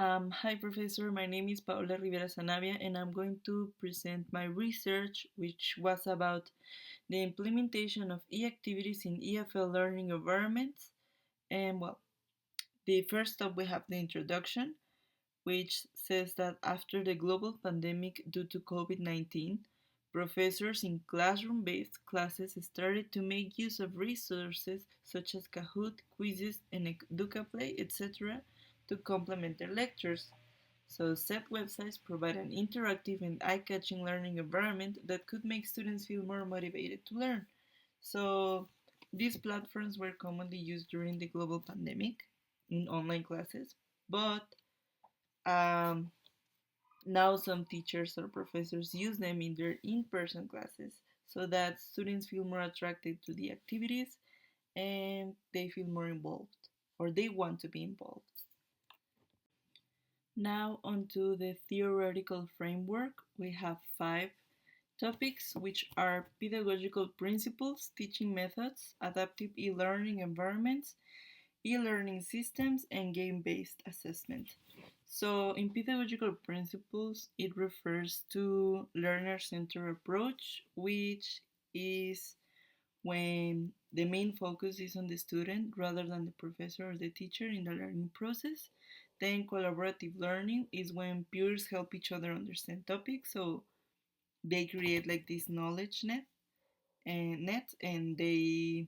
Hi, Professor. My name is Paola Rivera Sanavia, and I'm going to present my research, which was about the implementation of e-activities in EFL learning environments. And the first step we have the introduction, which says that after the global pandemic due to COVID-19, professors in classroom based classes started to make use of resources such as Kahoot, quizzes, and EducaPlay, etc., to complement their lectures. So, said websites provide an interactive and eye catching learning environment that could make students feel more motivated to learn. So, these platforms were commonly used during the global pandemic in online classes, but um, now some teachers or professors use them in their in-person classes so that students feel more attracted to the activities and they feel more involved or they want to be involved. Now onto the theoretical framework. We have five topics which are pedagogical principles, teaching methods, adaptive e-learning environments, e-learning systems, and game-based assessment. So, in pedagogical principles, it refers to learner-centered approach, which is when the main focus is on the student rather than the professor or the teacher in the learning process. Then collaborative learning is when peers help each other understand topics, so they create like this knowledge net and they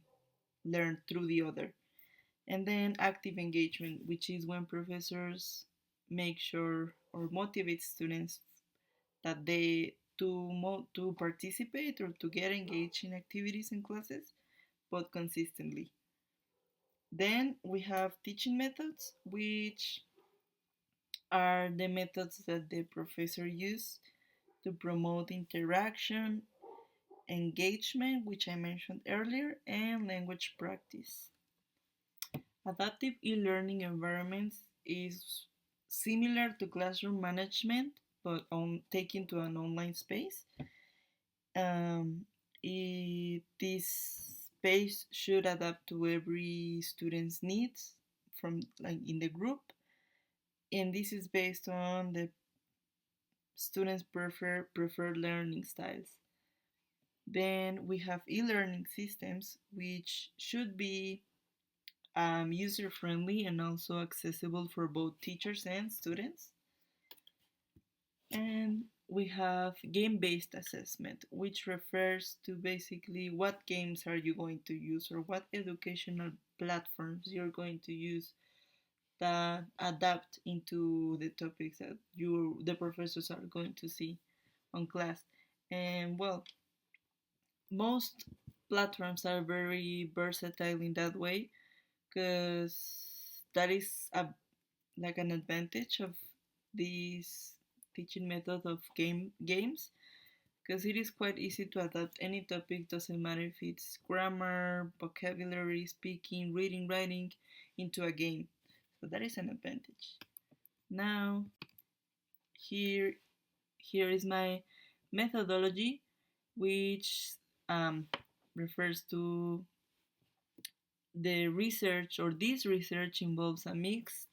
learn through the other. And then active engagement, which is when professors make sure or motivate students that they to participate or to get engaged in activities and classes, but consistently. Then we have teaching methods, which are the methods that the professor use to promote interaction, engagement, which I mentioned earlier, and language practice. Adaptive e-learning environments is similar to classroom management, but taken to an online space. This space should adapt to every student's needs from like in the group, and this is based on the students' preferred learning styles. Then we have e-learning systems, which should be user friendly and also accessible for both teachers and students. And we have game based assessment, which refers to basically what games are you going to use or what educational platforms you're going to use that adapt into the topics that the professors are going to see on class. And most platforms are very versatile in that way because that is like an advantage of this teaching method of games because it is quite easy to adapt any topic, doesn't matter if it's grammar, vocabulary, speaking, reading, writing, into a game. So that is an advantage. Now here here is my methodology, which um, refers to the research, or this research involves a mixed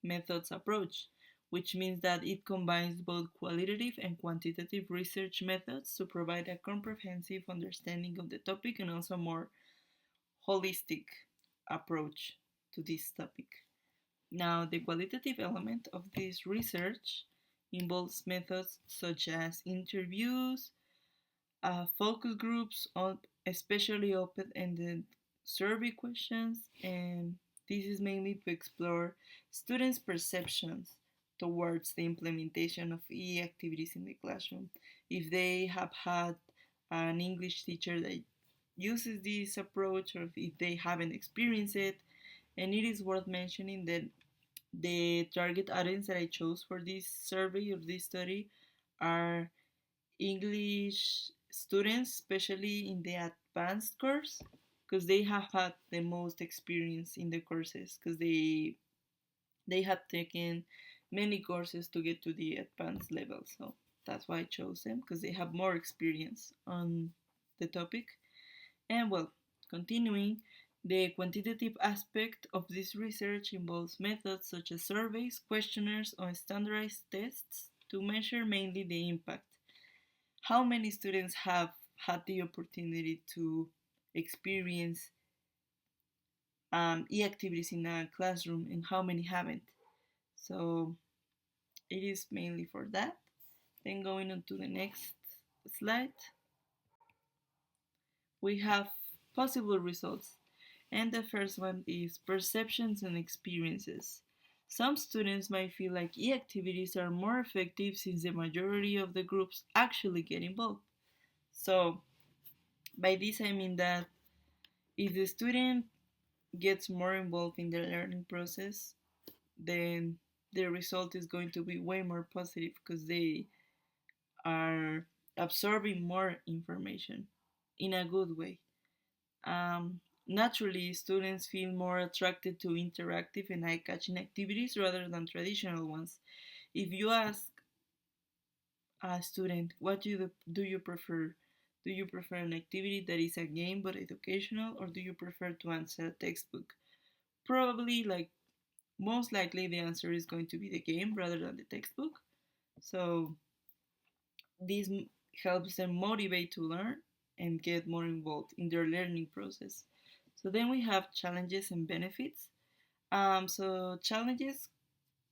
methods approach, which means that it combines both qualitative and quantitative research methods to provide a comprehensive understanding of the topic and also a more holistic approach to this topic. Now, the qualitative element of this research involves methods such as interviews, focus groups, on especially open-ended survey questions, and this is mainly to explore students' perceptions towards the implementation of e-activities in the classroom. If they have had an English teacher that uses this approach or if they haven't experienced it, and it is worth mentioning that the target audience that I chose for this survey or this study are English students, especially in the advanced course, because they have had the most experience in the courses, because they have taken many courses to get to the advanced level. So that's why I chose them, because they have more experience on the topic. And continuing, The quantitative aspect of this research involves methods such as surveys, questionnaires, or standardized tests to measure mainly the impact. How many students have had the opportunity to experience e-activities in a classroom and how many haven't? So it is mainly for that. Then going on to the next slide, we have possible results. And the first one is perceptions and experiences. Some students might feel like e-activities are more effective since the majority of the groups actually get involved. So by this I mean that if the student gets more involved in the learning process, then the result is going to be way more positive because they are absorbing more information in a good way. Naturally, students feel more attracted to interactive and eye catching activities rather than traditional ones. If you ask a student, what do you prefer? Do you prefer an activity that is a game but educational, or do you prefer to answer a textbook? Probably, like, most likely, the answer is going to be the game rather than the textbook. So, this helps them motivate to learn and get more involved in their learning process. So then we have challenges and benefits. So challenges,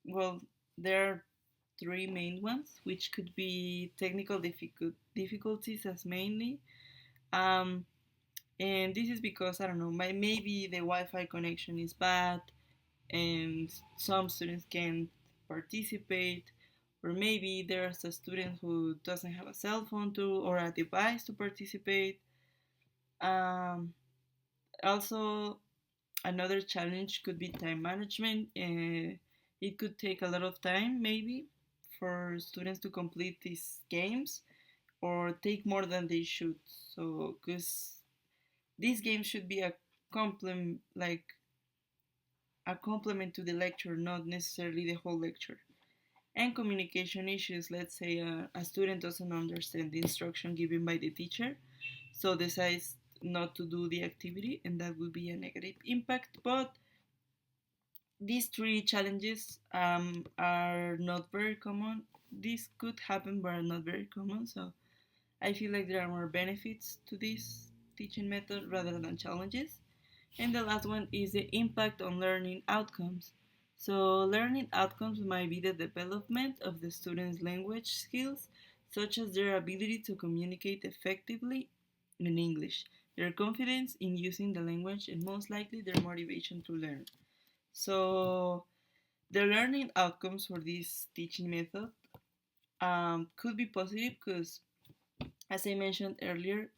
well, there are three main ones, which could be technical difficulties as mainly. Um, and this is because I don't know, maybe the Wi-Fi connection is bad, and some students can't participate, or maybe there's a student who doesn't have a cell phone to or a device to participate. Um, Also, another challenge could be time management. It could take a lot of time, maybe, for students to complete these games or take more than they should. So, because these games should be a complement to the lecture, not necessarily the whole lecture. And communication issues. Let's say a student doesn't understand the instruction given by the teacher, so decides not to do the activity, and that would be a negative impact. But these three challenges are not very common. This could happen, but are not very common. So I feel like there are more benefits to this teaching method rather than challenges. And the last one is the impact on learning outcomes. So, learning outcomes might be the development of the student's language skills, such as their ability to communicate effectively in English, their confidence in using the language, and most likely their motivation to learn. So, the learning outcomes for this teaching method could be positive because, as I mentioned earlier,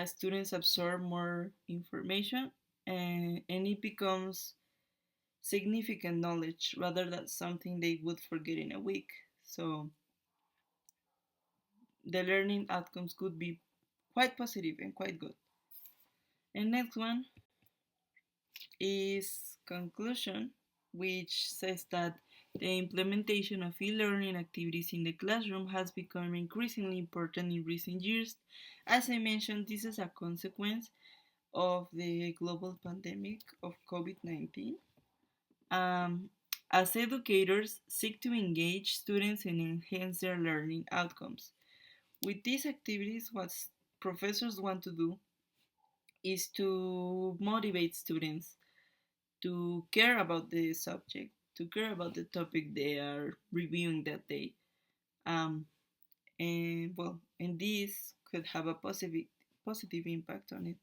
students absorb more information, and it becomes significant knowledge rather than something they would forget in a week. So the learning outcomes could be quite positive and quite good. And next one is conclusion, which says that the implementation of e-learning activities in the classroom has become increasingly important in recent years. As I mentioned, this is a consequence of the global pandemic of COVID-19. Um, as educators seek to engage students and enhance their learning outcomes. With these activities, what professors want to do is to motivate students to care about the subject, to care about the topic they are reviewing that day. Um, and this could have a positive impact on it.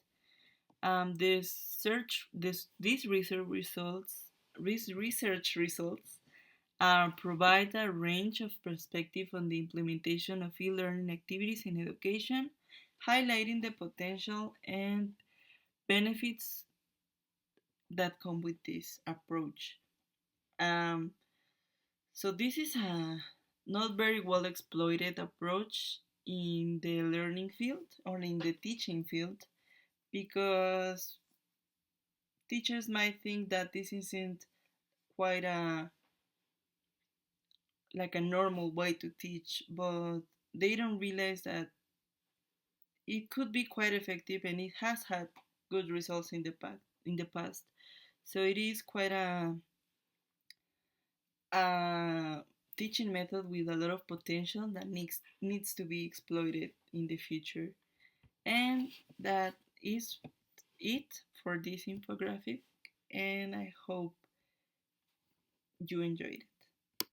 These research results provide a range of perspective on the implementation of e-learning activities in education, highlighting the potential and benefits that come with this approach. Um, so this is a not very well exploited approach in the learning field or in the teaching field because teachers might think that this isn't quite a like a normal way to teach, but they don't realize that it could be quite effective and it has had good results in the past. in the past. So it is quite a teaching method with a lot of potential that needs to be exploited in the future. And that is it for this infographic, and I hope you enjoyed it.